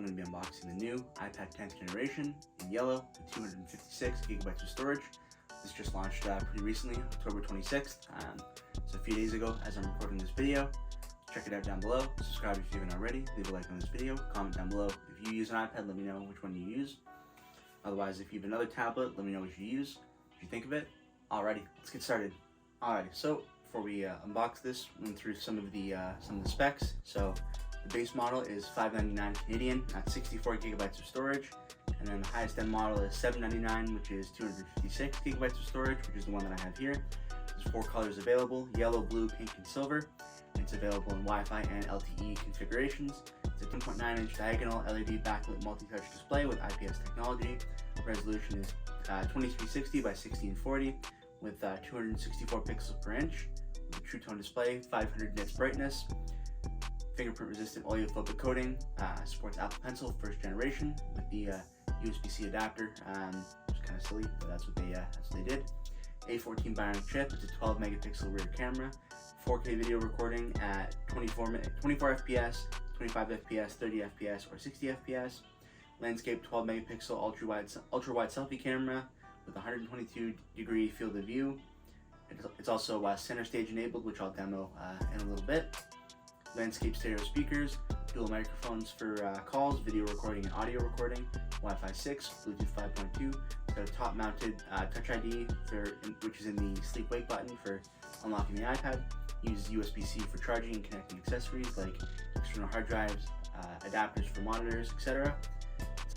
going to be unboxing the new iPad 10th generation in yellow with 256 gigabytes of storage. This just launched pretty recently, October 26th, so a few days ago as I'm recording this video. Check it out down below. Subscribe if you haven't already. Leave a like on this video. Comment down below if you use an iPad. Let me know which one you use. Otherwise, if you have another tablet, let me know what you use. What you think of it. Alrighty, let's get started. Alrighty, so before we unbox this, run through some of the specs. So the base model is $599 Canadian, that's 64 gigabytes of storage, and then the highest end model is $799, which is 256 gigabytes of storage, which is the one that I have here. There's 4 colors available: yellow, blue, pink, and silver. It's available in Wi-Fi and LTE configurations. It's a 10.9-inch diagonal LED backlit multi-touch display with IPS technology. Resolution is 2360 by 1640 with 264 pixels per inch. With a True Tone display, 500 nits brightness. Fingerprint resistant oleophobic coating. Supports Apple Pencil first generation with the USB-C adapter. It's kind of silly, but that's what they did. A14 Bionic chip. It's a 12 megapixel rear camera. 4K video recording at 24 FPS, 25 FPS, 30 FPS, or 60 FPS. Landscape 12 megapixel ultra wide selfie camera with 122 degree field of view. It's also center stage enabled, which I'll demo in a little bit. Landscape stereo speakers, dual microphones for calls, video recording, and audio recording. Wi-Fi 6, Bluetooth 5.2. It's got a top mounted Touch ID which is in the sleep wake button for unlocking the iPad. Uses USB-C for charging and connecting accessories like external hard drives, adapters for monitors, etc.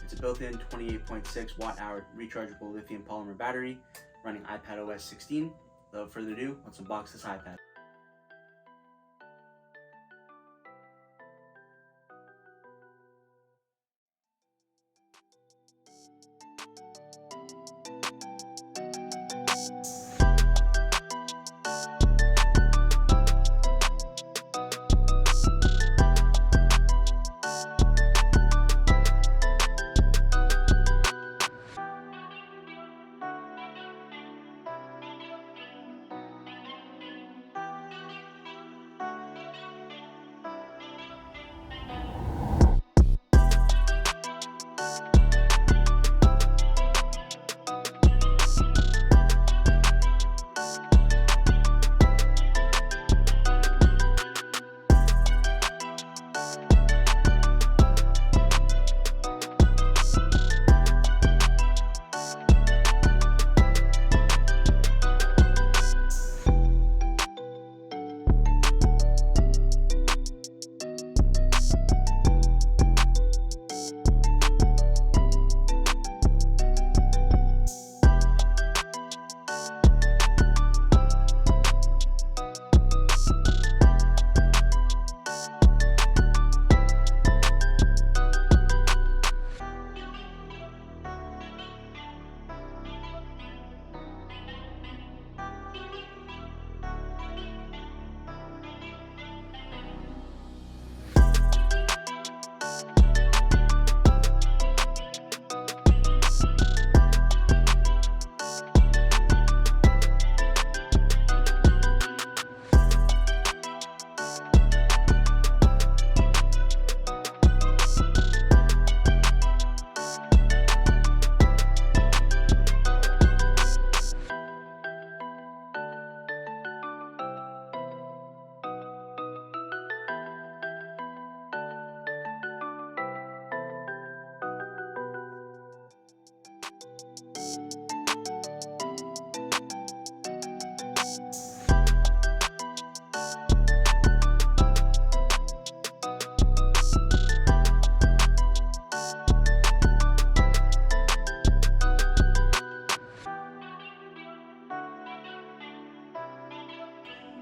It's a built-in 28.6 watt-hour rechargeable lithium polymer battery running iPadOS 16. Without further ado, let's unbox this iPad.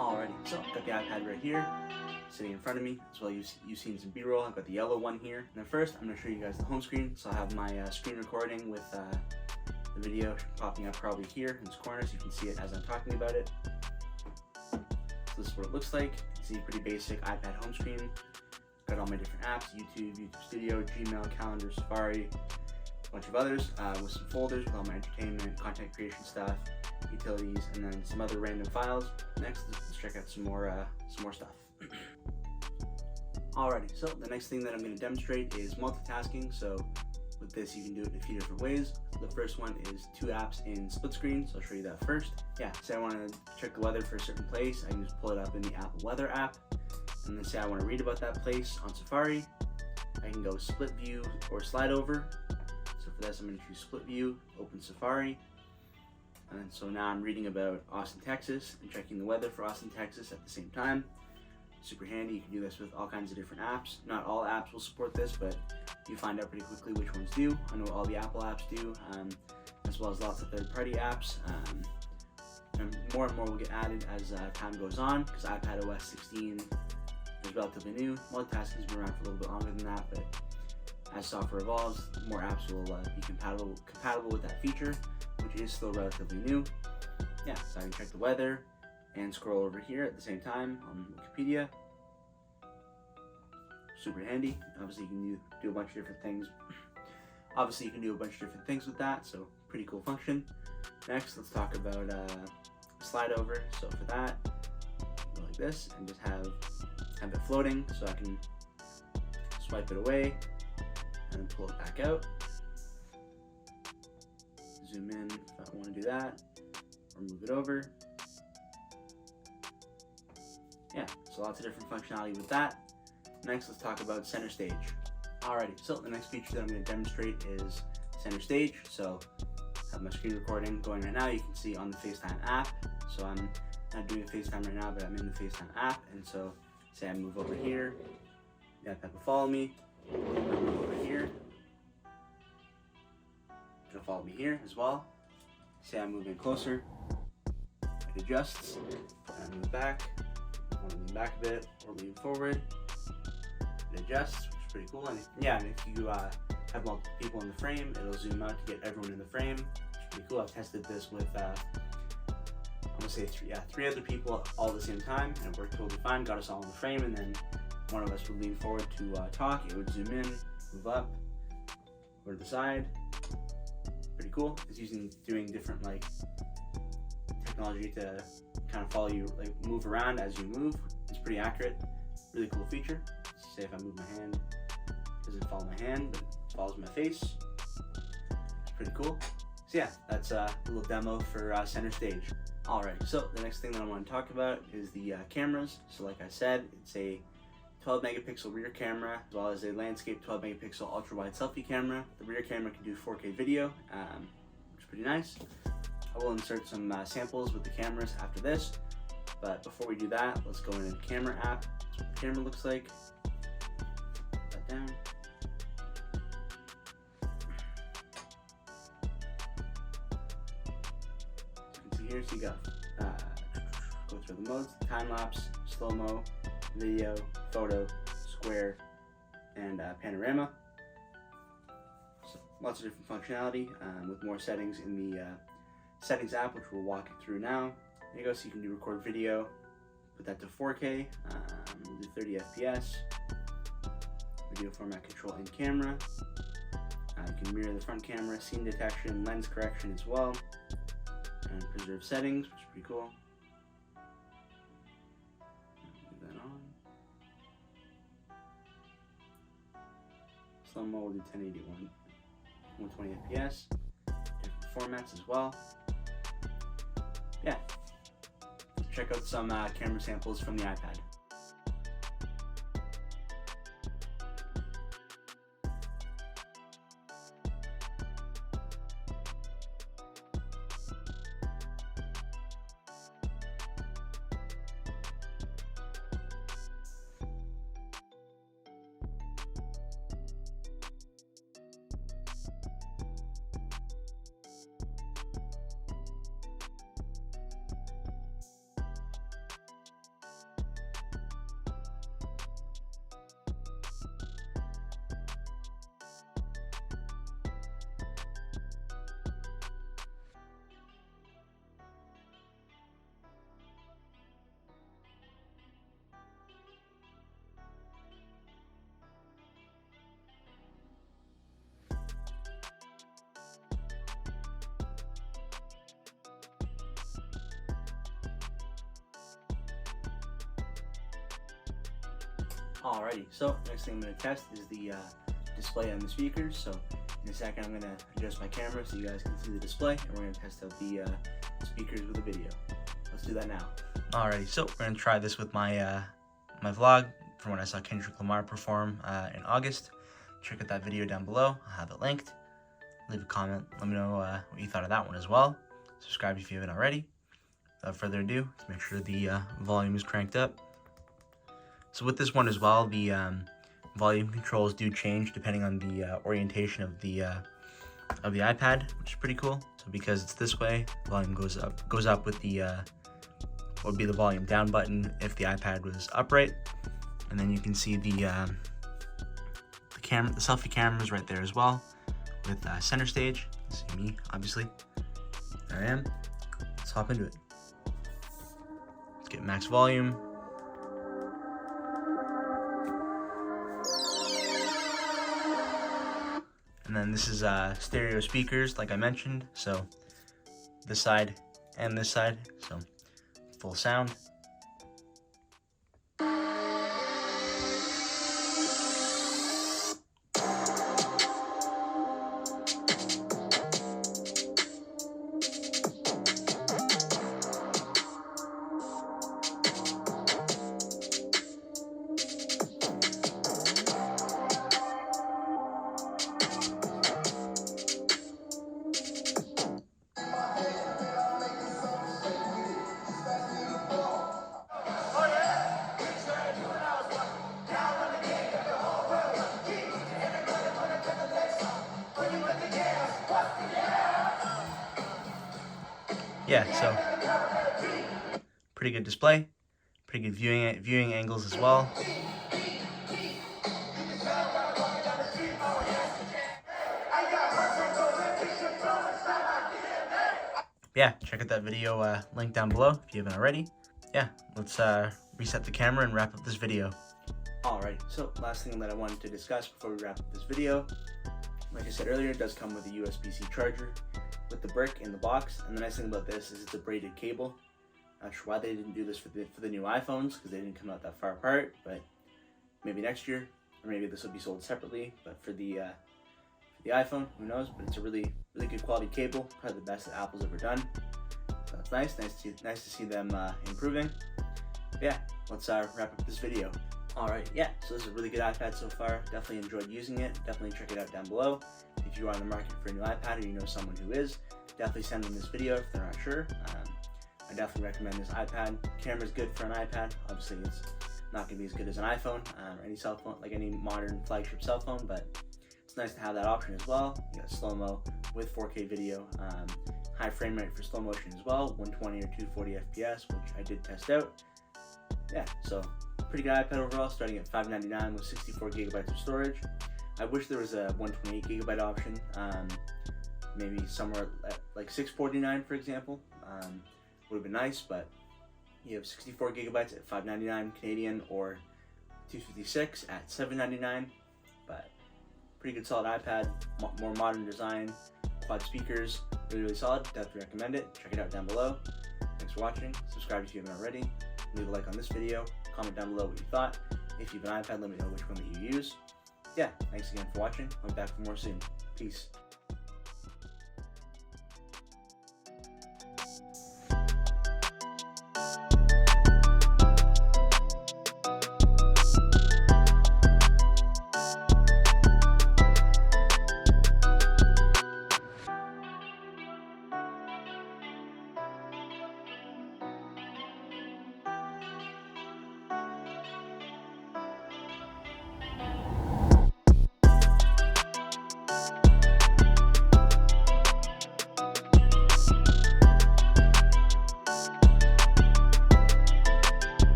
Alrighty, so I've got the iPad right here, sitting in front of me, as well you've seen some B-roll. I've got the yellow one here. Now first, I'm going to show you guys the home screen. So I have my screen recording with the video popping up probably here in this corner, so you can see it as I'm talking about it. So this is what it looks like. You can see pretty basic iPad home screen. Got all my different apps: YouTube, YouTube Studio, Gmail, Calendar, Safari, a bunch of others, with some folders with all my entertainment, content creation stuff, utilities, and then some other random files. Next, let's check out some more stuff. Alrighty, so the next thing that I'm going to demonstrate is multitasking. So with this, you can do it in a few different ways. The first one is 2 apps in split screen, so I'll show you that first. Yeah, say I want to check the weather for a certain place, I can just pull it up in the Apple Weather app. And then say I want to read about that place on Safari, I can go split view or slide over. So for this, I'm going to choose split view, open Safari. And so now I'm reading about Austin, Texas, and checking the weather for Austin, Texas at the same time. Super handy. You can do this with all kinds of different apps. Not all apps will support this, but you find out pretty quickly which ones do. I know all the Apple apps do, as well as lots of third-party apps. And more will get added as time goes on, because iPad OS 16 is relatively new. Multitasking has been around for a little bit longer than that, but as software evolves, more apps will be compatible with that feature, which is still relatively new. Yeah, so I can check the weather and scroll over here at the same time on Wikipedia. Super handy. Obviously, you can do a bunch of different things. With that, so pretty cool function. Next, let's talk about slide over. So for that, go like this and just have it floating, so I can swipe it away and pull it back out. Zoom in if I want to do that, or move it over. Yeah, so lots of different functionality with that. Next, let's talk about center stage. Alrighty, so the next feature that I'm going to demonstrate is center stage. So I have my screen recording going right now. You can see on the FaceTime app. So I'm not doing FaceTime right now, but I'm in the FaceTime app. And so say I move over here, you have to follow me. I move over here, it'll follow me here as well. Say I'm moving closer, it adjusts, and I move back. I want to lean back a bit or lean forward. It adjusts, which is pretty cool. And if you have multiple people in the frame, it'll zoom out to get everyone in the frame, which is pretty cool. I've tested this with I'm gonna say three other people all at the same time, and it worked totally fine. Got us all in the frame, and then one of us would lean forward to talk. It would zoom in, move up, or to the side. Pretty cool. It's doing different technology to kind of follow you, move around as you move. It's pretty accurate. Really cool feature. Say if I move my hand, it doesn't follow my hand, but it follows my face. It's pretty cool. So yeah, that's a little demo for center stage. Alright, so the next thing that I want to talk about is the cameras. So like I said, it's a 12 megapixel rear camera, as well as a landscape 12 megapixel ultra wide selfie camera. The rear camera can do 4K video, which is pretty nice. I will insert some samples with the cameras after this, but before we do that, let's go into the camera app. That's what the camera looks like. Put that down. As you can see here, so you got go through the modes: time lapse, slow mo, video, photo, square, and panorama. So lots of different functionality with more settings in the settings app, which we'll walk you through now. There you go, so you can do record video, put that to 4K, we'll do 30 FPS, video format control in camera. You can mirror the front camera, scene detection, lens correction as well, and preserve settings, which is pretty cool. Leave that on. Slow mo will do 1081, 120 FPS, different formats as well. Yeah, check out some camera samples from the iPad. Alrighty, so next thing I'm going to test is the display on the speakers. So in a second I'm going to adjust my camera so you guys can see the display, and we're going to test out the speakers with the video. Let's do that now. Alrighty, so we're going to try this with my my vlog from when I saw Kendrick Lamar perform in August. Check out that video down below. I'll have it linked. Leave a comment. Let me know what you thought of that one as well. Subscribe if you haven't already. Without further ado, let's make sure the volume is cranked up. So with this one as well, the volume controls do change depending on the orientation of the iPad, which is pretty cool. So because it's this way, volume goes up with the what would be the volume down button if the iPad was upright. And then you can see the selfie cameras right there as well, with center stage. See me, obviously. There I am. Let's hop into it. Let's get max volume. And then this is stereo speakers, like I mentioned. So this side and this side, so full sound. Yeah, so pretty good display, pretty good viewing angles as well. Yeah, check out that video link down below if you haven't already. Yeah, let's reset the camera and wrap up this video. Alright, so last thing that I wanted to discuss before we wrap up this video, like I said earlier, it does come with a USB-C charger with the brick in the box. And the nice thing about this is it's a braided cable. Not sure why they didn't do this for the new iPhones, because they didn't come out that far apart, but maybe next year, or maybe this will be sold separately. But for the iPhone, who knows? But it's a really good quality cable, probably the best that Apple's ever done. So it's nice to see them improving. But yeah, let's wrap up this video. Alright, yeah, so this is a really good iPad so far. Definitely enjoyed using it. Definitely check it out down below. If you are on the market for a new iPad or you know someone who is, definitely send them this video if they're not sure. I definitely recommend this iPad. Camera's good for an iPad. Obviously, it's not going to be as good as an iPhone or any cell phone, like any modern flagship cell phone, but it's nice to have that option as well. You got slow-mo with 4K video, high frame rate for slow motion as well, 120 or 240 FPS, which I did test out. Yeah, so pretty good iPad overall, starting at $599 with 64 gigabytes of storage. I wish there was a 128 gigabyte option, maybe somewhere at like $649, for example. Would have been nice, but you have 64 gigabytes at $599 Canadian or 256 at $799. But pretty good solid iPad, more modern design, quad speakers, really solid. Definitely recommend it. Check it out down below. Thanks for watching. Subscribe if you haven't already. Leave a like on this video. Comment down below what you thought. If you have an iPad, let me know which one that you use. Yeah, thanks again for watching. I'll be back for more soon. Peace.